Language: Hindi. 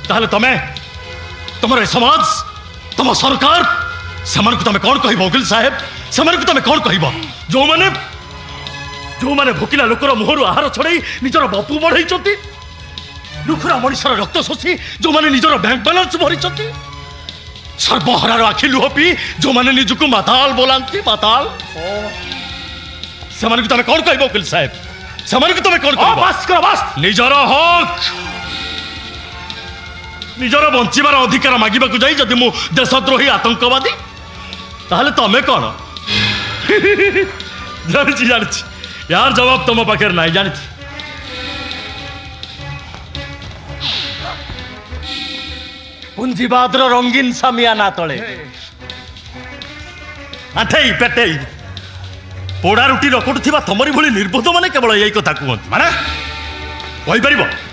ताहले तमे तुमर समाज तुम सरकार से तुम कौन कह वकील साहेब से तुम कौन कह जो माने भोकिला लोकर मुहर आहार छड़ाई निजर बपु बढ़ाई लुखुरा मनुष्यर रक्त शोषी जो माने निजर बैंक बैलेंस भरी सर्वहारार आखि लुह पी जो माने निजको माताल बोलांती माताल से तुम कौन कह वकील साहेब से तुम कौन कह निजर हक निजर बंचार अधिकार मागिबा को जाई जदि मु देशद्रोही आतंकवादी ताहले तमे कौन जानी यार जवाब तुम पाखे ना जानी पुंजीवाद रंगीन सामियाना तले आठेई पेटेई पोड़ा रुटी रखुवा तुमरी भली निर्बोध मैंने केवल यही कथा कहते माने कहीपर